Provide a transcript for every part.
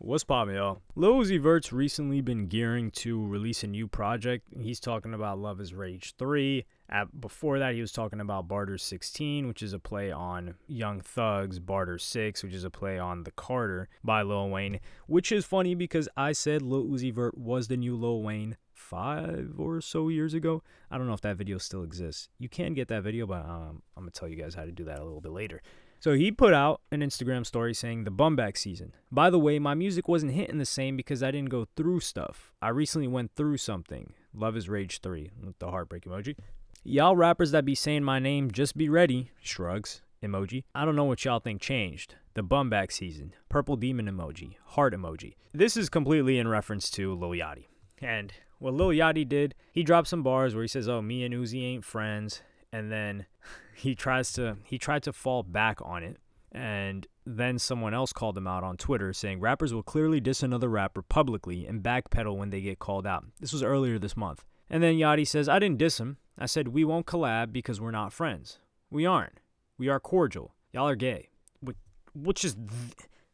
What's poppin', y'all? Lil Uzi Vert's recently been gearing to release a new project. He's talking about Love is Rage 3. Before that, he was talking about Barter 16, which is a play on Young Thug's Barter 6, which is a play on The Carter by Lil Wayne, which is funny because I said Lil Uzi Vert was the new Lil Wayne 5 or so years ago. I don't know if that video still exists. You can get that video, but I'm going to tell you guys how to do that a little bit later. So he put out an Instagram story saying the Bumbag season. By the way, my music wasn't hitting the same because I didn't go through stuff. I recently went through something. Love is Rage 3 with the heartbreak emoji. Y'all rappers that be saying my name, just be ready. Shrugs emoji. I don't know what y'all think changed. The Bumbag season. Purple demon emoji. Heart emoji. This is completely in reference to Lil Yachty. And what Lil Yachty did, he dropped some bars where he says, oh, me and Uzi ain't friends. And then he tried to fall back on it. And then someone else called him out on Twitter saying rappers will clearly diss another rapper publicly and backpedal when they get called out. This was earlier this month. And then Yachty says, I didn't diss him. I said, we won't collab because we're not friends. We aren't. We are cordial. Y'all are gay. Which is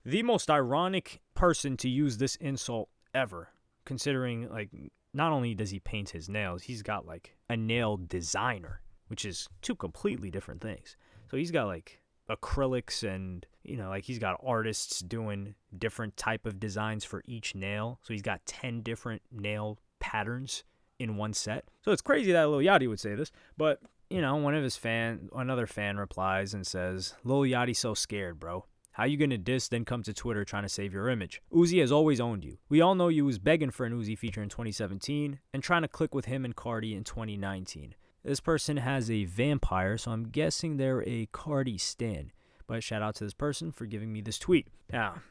the most ironic person to use this insult ever. Considering, like, not only does he paint his nails, he's got, like, a nail designer, which is two completely different things. So he's got, like, acrylics and, you know, like, he's got artists doing different type of designs for each nail. So he's got 10 different nail patterns in one set. So it's crazy that Lil Yachty would say this, but, you know, another fan replies and says, Lil Yachty's so scared, bro. How you gonna diss, then come to Twitter trying to save your image? Uzi has always owned you. We all know you was begging for an Uzi feature in 2017 and trying to click with him and Cardi in 2019. This person has a vampire, so I'm guessing they're a Cardi stan. But shout out to this person for giving me this tweet. Now,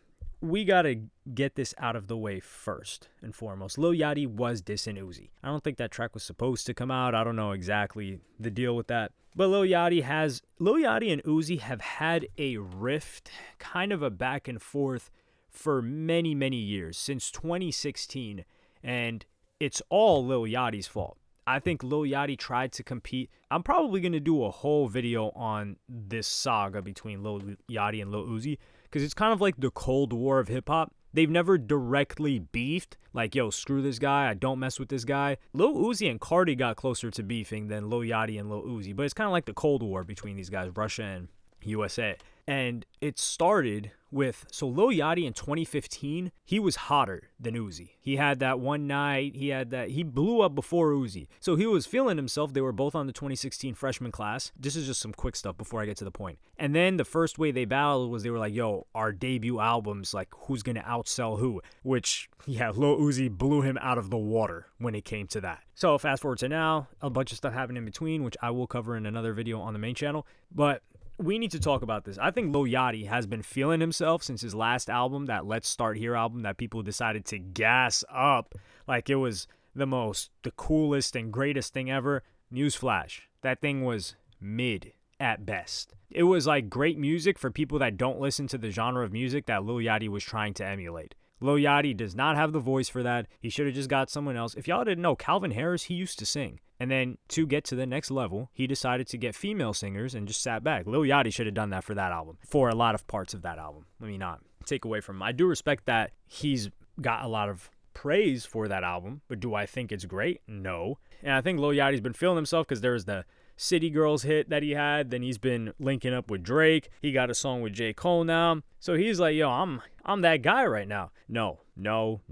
we gotta get this out of the way first and foremost. Lil Yachty was dissing Uzi. I don't think that track was supposed to come out. I don't know exactly the deal with that. But Lil Yachty and Uzi have had a rift, kind of a back and forth for many, many years, since 2016. And it's all Lil Yachty's fault. I think Lil Yachty tried to compete. I'm probably going to do a whole video on this saga between Lil Yachty and Lil Uzi because it's kind of like the Cold War of hip-hop. They've never directly beefed, like, yo, screw this guy, I don't mess with this guy. Lil Uzi and Cardi got closer to beefing than Lil Yachty and Lil Uzi, but it's kind of like the Cold War between these guys, Russia and USA. And it started with, so Lil Yachty in 2015, he was hotter than Uzi. He had that one night, he blew up before Uzi. So he was feeling himself. They were both on the 2016 freshman class. This is just some quick stuff before I get to the point. And then the first way they battled was they were like, yo, our debut albums, like, who's going to outsell who? Which, yeah, Lil Uzi blew him out of the water when it came to that. So fast forward to now, a bunch of stuff happened in between, which I will cover in another video on the main channel. But we need to talk about this. I think Lil Yachty has been feeling himself since his last album, that Let's Start Here album that people decided to gas up like it was the coolest and greatest thing ever. Newsflash, that thing was mid at best. It was like great music for people that don't listen to the genre of music that Lil Yachty was trying to emulate. Lil Yachty does not have the voice for that. He should have just got someone else. If y'all didn't know, Calvin Harris, he used to sing. And then to get to the next level, he decided to get female singers and just sat back. Lil Yachty should have done that for that album, for a lot of parts of that album. Let me not take away from him. I do respect that he's got a lot of praise for that album, but do I think it's great? No. And I think Lil Yachty's been feeling himself because there's the City Girls hit that he had. Then he's been linking up with Drake. He got a song with J. Cole now. So he's like, yo, I'm that guy right now. No. Lil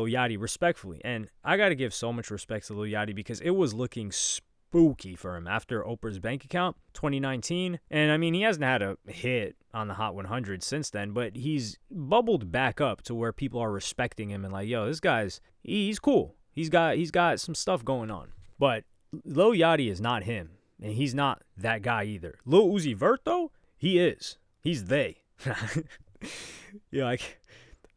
Yachty, respectfully. And I got to give so much respect to Lil Yachty because it was looking spooky for him after Oprah's Bank Account 2019. And I mean, he hasn't had a hit on the Hot 100 since then, but he's bubbled back up to where people are respecting him and like, yo, this guy's, he's cool. He's got some stuff going on. But Lil Yachty is not him, and he's not that guy either. Lil Uzi Vert, though, he is. He's they. Yeah,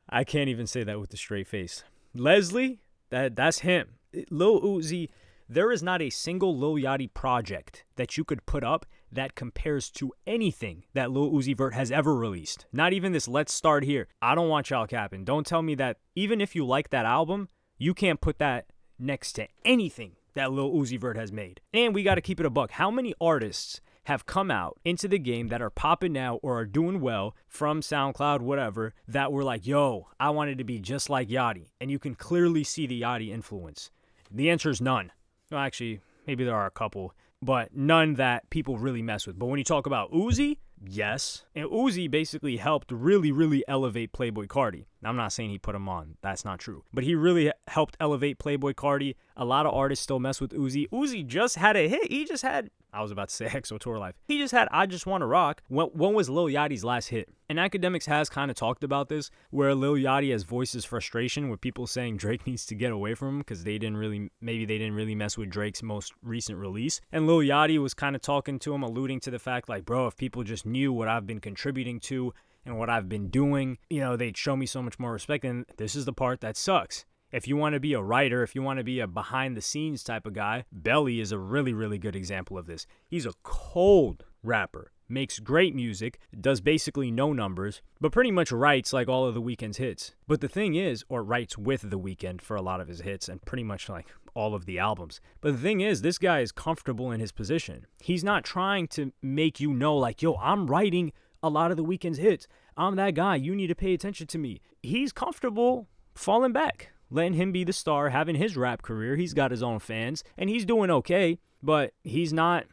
I can't even say that with a straight face. Leslie, that's him. Lil Uzi, there is not a single Lil Yachty project that you could put up that compares to anything that Lil Uzi Vert has ever released. Not even this Let's Start Here. I don't want y'all capping. Don't tell me that even if you like that album, you can't put that next to anything that Lil Uzi Vert has made. And we got to keep it a buck. How many artists have come out into the game that are popping now or are doing well from SoundCloud, whatever, that were like, yo, I wanted to be just like Yachty. And you can clearly see the Yachty influence. The answer is none. Well, actually, maybe there are a couple, but none that people really mess with. But when you talk about Uzi, yes. And Uzi basically helped really elevate Playboi Carti. I'm not saying he put him on. That's not true. But he really helped elevate Playboi Carti. A lot of artists still mess with Uzi. Uzi just had a hit. He just had, I was about to say EXO Tour Life. He just had I Just Wanna Rock. When was Lil Yachty's last hit? And Academics has kind of talked about this, where Lil Yachty has voiced his frustration with people saying Drake needs to get away from him because maybe they didn't really mess with Drake's most recent release. And Lil Yachty was kind of talking to him, alluding to the fact like, bro, if people just knew what I've been contributing to and what I've been doing, they'd show me so much more respect. And this is the part that sucks. If you want to be a writer, if you want to be a behind-the-scenes type of guy, Belly is a really good example of this. He's a cold rapper, makes great music, does basically no numbers, but pretty much writes like all of The Weeknd's hits. But the thing is, or writes with The Weeknd for a lot of his hits and pretty much like all of the albums. But the thing is, this guy is comfortable in his position. He's not trying to make you know like, yo, I'm writing a lot of The Weeknd's hits. I'm that guy. You need to pay attention to me. He's comfortable falling back, letting him be the star, having his rap career. He's got his own fans, and he's doing okay, but he's not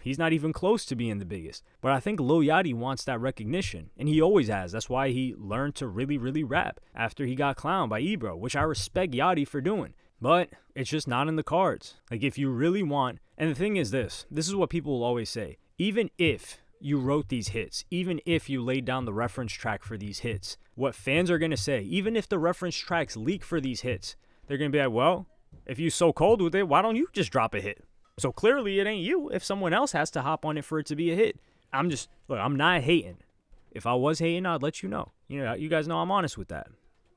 even close to being the biggest. But I think Lil Yachty wants that recognition, and he always has. That's why he learned to really rap after he got clowned by Ebro, which I respect Yachty for doing. But it's just not in the cards. Like, if you really want, and the thing is this is what people will always say, even if you wrote these hits, even if you laid down the reference track for these hits, what fans are going to say, even if the reference tracks leak for these hits, they're going to be like, well, if you're so cold with it, why don't you just drop a hit? So clearly it ain't you if someone else has to hop on it for it to be a hit. I'm not hating. If I was hating, I'd let you know. You guys know I'm honest with that.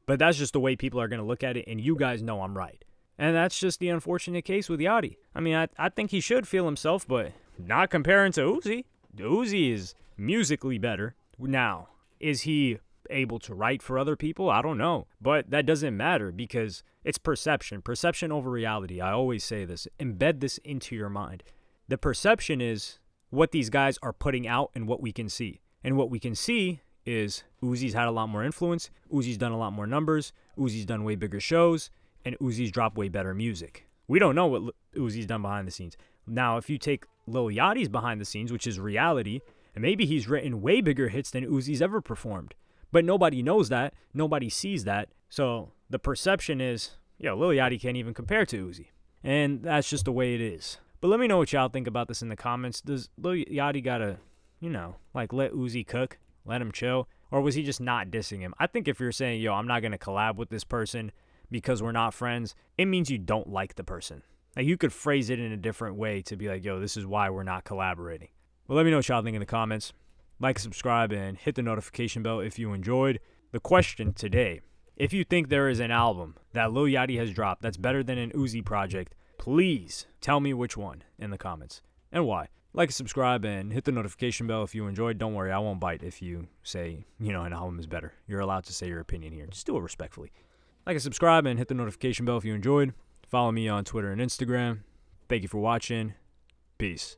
But that's just the way people are going to look at it, and you guys know I'm right. And that's just the unfortunate case with Yachty. I mean, I think he should feel himself, but not comparing to Uzi. Uzi is musically better. Now, is he able to write for other people? I don't know. But that doesn't matter because it's perception. Perception over reality. I always say this. Embed this into your mind. The perception is what these guys are putting out and what we can see. And what we can see is Uzi's had a lot more influence. Uzi's done a lot more numbers. Uzi's done way bigger shows. And Uzi's dropped way better music. We don't know what Uzi's done behind the scenes. Now, if you take Lil Yachty's behind the scenes, which is reality, and maybe he's written way bigger hits than Uzi's ever performed. But nobody knows that. Nobody sees that. So the perception is, Lil Yachty can't even compare to Uzi. And that's just the way it is. But let me know what y'all think about this in the comments. Does Lil Yachty gotta, let Uzi cook? Let him chill? Or was he just not dissing him? I think if you're saying, I'm not going to collab with this person because we're not friends, it means you don't like the person. Like, you could phrase it in a different way to be like, this is why we're not collaborating. Well, let me know what y'all think in the comments. Like, subscribe, and hit the notification bell if you enjoyed. The question today, if you think there is an album that Lil Yachty has dropped that's better than an Uzi project, please tell me which one in the comments and why. Like, subscribe, and hit the notification bell if you enjoyed. Don't worry, I won't bite if you say, an album is better. You're allowed to say your opinion here. Just do it respectfully. Like, subscribe, and hit the notification bell if you enjoyed. Follow me on Twitter and Instagram. Thank you for watching. Peace.